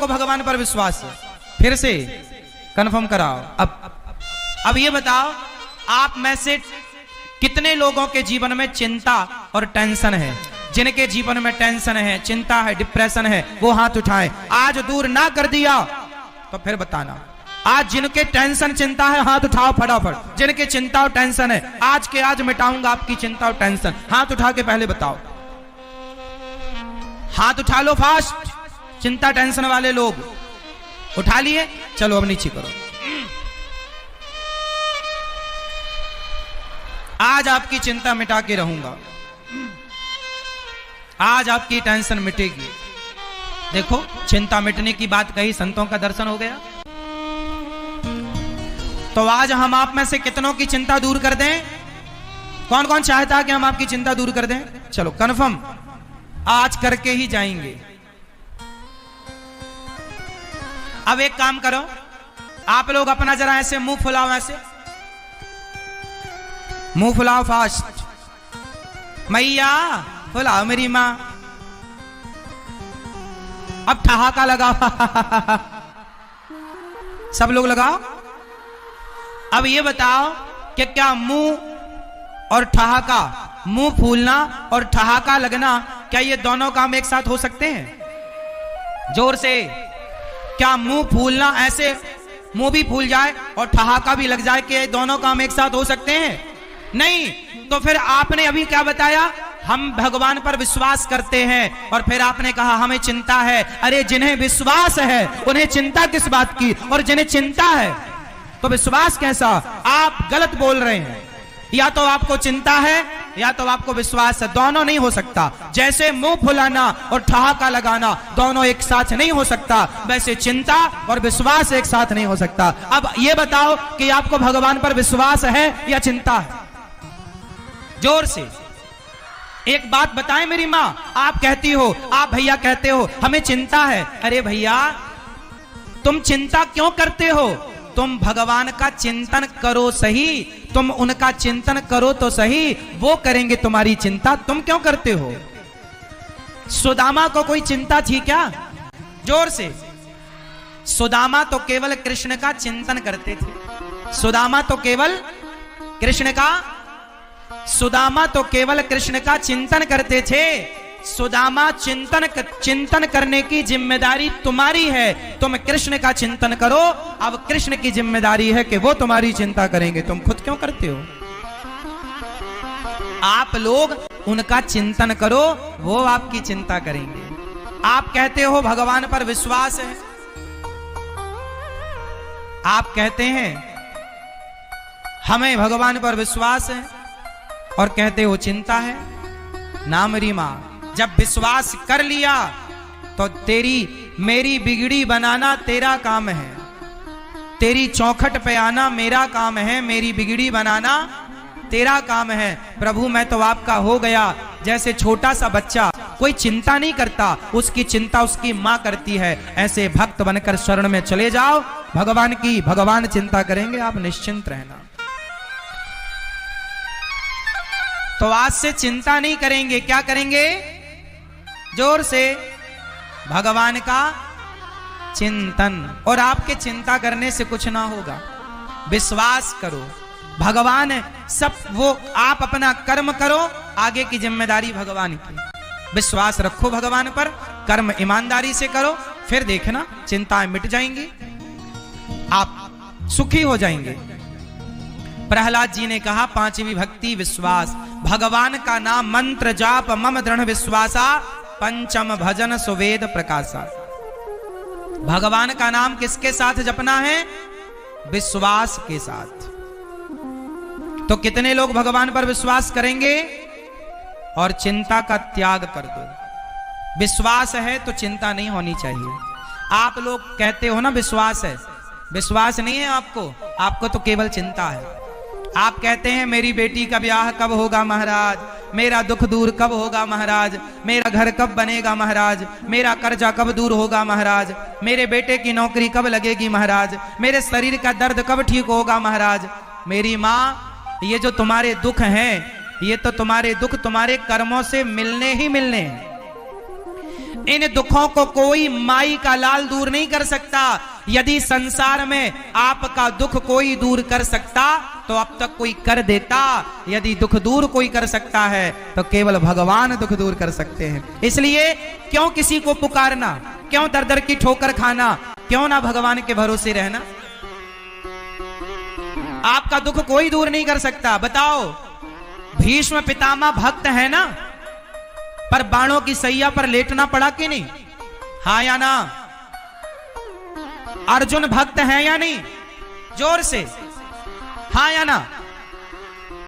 भगवान पर विश्वास है? फिर से कंफर्म कराओ। अब ये बताओ, आप में से कितने लोगों के जीवन में चिंता और टेंशन है? जिनके जीवन में टेंशन है, चिंता है, डिप्रेशन है, वो हाथ उठाएं। आज दूर ना कर दिया तो फिर बताना। आज जिनके टेंशन चिंता है हाथ उठाओ फटाफट। जिनके चिंता और टेंशन है, आज के आज मिटाऊंगा आपकी चिंता और टेंशन। हाथ उठा के पहले बताओ, हाथ उठा लो फास्ट। चिंता टेंशन वाले लोग उठा लिए? चलो अब नीचे करो। आज आपकी चिंता मिटा के रहूंगा, आज आपकी टेंशन मिटेगी। देखो, चिंता मिटने की बात कही, संतों का दर्शन हो गया। तो आज हम आप में से कितनों की चिंता दूर कर दें? कौन कौन चाहता है कि हम आपकी चिंता दूर कर दें? चलो कंफर्म, आज करके ही जाएंगे। अब एक काम करो, आप लोग अपना जरा ऐसे मुंह फुलाओ, ऐसे मुंह फुलाओ फास्ट। मैया फुलाओ मेरी मां। अब ठहाका लगाओ सब लोग लगाओ। अब ये बताओ कि क्या मुंह और ठहाका, मुंह फूलना और ठहाका लगना, क्या ये दोनों काम एक साथ हो सकते हैं? जोर से। क्या मुंह फूलना, ऐसे मुंह भी फूल जाए और ठहाका भी लग जाए, कि दोनों काम एक साथ हो सकते हैं? नहीं। तो फिर आपने अभी क्या बताया? हम भगवान पर विश्वास करते हैं, और फिर आपने कहा हमें चिंता है। अरे जिन्हें विश्वास है उन्हें चिंता किस बात की, और जिन्हें चिंता है तो विश्वास कैसा? आप गलत बोल रहे हैं। या तो आपको चिंता है या तो आपको विश्वास है, दोनों नहीं हो सकता। जैसे मुंह फुलाना और ठहाका लगाना दोनों एक साथ नहीं हो सकता, वैसे चिंता और विश्वास एक साथ नहीं हो सकता। अब ये बताओ कि आपको भगवान पर विश्वास है या चिंता है? जोर से एक बात बताएं मेरी मां। आप कहती हो, आप भैया कहते हो हमें चिंता है। अरे भैया, तुम चिंता क्यों करते हो? तुम भगवान का चिंतन करो सही, तुम उनका चिंतन करो तो सही, वो करेंगे तुम्हारी चिंता। तुम क्यों करते हो? सुदामा को कोई चिंता थी क्या? जोर से। सुदामा तो केवल कृष्ण का चिंतन करते थे। सुदामा तो केवल कृष्ण का चिंतन करते थे। सुदामा चिंतन करने की जिम्मेदारी तुम्हारी है। तुम कृष्ण का चिंतन करो। अब कृष्ण की जिम्मेदारी है कि वो तुम्हारी चिंता करेंगे, तुम खुद क्यों करते हो? आप लोग उनका चिंतन करो, वो आपकी चिंता करेंगे। आप कहते हो भगवान पर विश्वास है, आप कहते हैं हमें भगवान पर विश्वास है, और कहते हो चिंता है। ना मेरी मां, जब विश्वास कर लिया तो तेरी मेरी बिगड़ी बनाना तेरा काम है, तेरी चौखट पे आना मेरा काम है, मेरी बिगड़ी बनाना तेरा काम है। प्रभु मैं तो आपका हो गया। जैसे छोटा सा बच्चा कोई चिंता नहीं करता, उसकी चिंता उसकी मां करती है, ऐसे भक्त बनकर शरण में चले जाओ भगवान की। भगवान चिंता करेंगे, आप निश्चिंत रहना। तो आज से चिंता नहीं करेंगे, क्या करेंगे? जोर से, भगवान का चिंतन। और आपके चिंता करने से कुछ ना होगा, विश्वास करो। भगवान है सब, वो आप अपना कर्म करो, आगे की जिम्मेदारी भगवान की। विश्वास रखो भगवान पर, कर्म ईमानदारी से करो, फिर देखना चिंताएं मिट जाएंगी, आप सुखी हो जाएंगे। प्रहलाद जी ने कहा पांचवी भक्ति विश्वास, भगवान का नाम मंत्र जाप मम दृढ़ विश्वासा, पंचम भजन सुवेद प्रकाशा। भगवान का नाम किसके साथ जपना है? विश्वास के साथ। तो कितने लोग भगवान पर विश्वास करेंगे? और चिंता का त्याग कर दो। विश्वास है तो चिंता नहीं होनी चाहिए। आप लोग कहते हो ना विश्वास है, विश्वास नहीं है आपको, आपको तो केवल चिंता है। आप कहते हैं मेरी बेटी का ब्याह कब होगा महाराज, मेरा दुख दूर कब होगा महाराज, मेरा घर कब बनेगा महाराज, मेरा कर्जा कब दूर होगा महाराज, मेरे बेटे की नौकरी कब लगेगी महाराज, मेरे शरीर का दर्द कब ठीक होगा महाराज। मेरी माँ, ये जो तुम्हारे दुख हैं, ये तो तुम्हारे दुख तुम्हारे कर्मों से मिलने ही मिलने हैं। इन दुखों को कोई माई का लाल दूर नहीं कर सकता। यदि संसार में आपका दुख कोई दूर कर सकता तो अब तक कोई कर देता। यदि दुख दूर कोई कर सकता है तो केवल भगवान दुख दूर कर सकते हैं। इसलिए क्यों किसी को पुकारना, क्यों दर दर की ठोकर खाना, क्यों ना भगवान के भरोसे रहना। आपका दुख कोई दूर नहीं कर सकता। बताओ, भीष्म पितामह भक्त है ना, पर बाणों की सैया पर लेटना पड़ा कि नहीं? हाँ या ना? अर्जुन भक्त है या नहीं? जोर से हाँ या ना?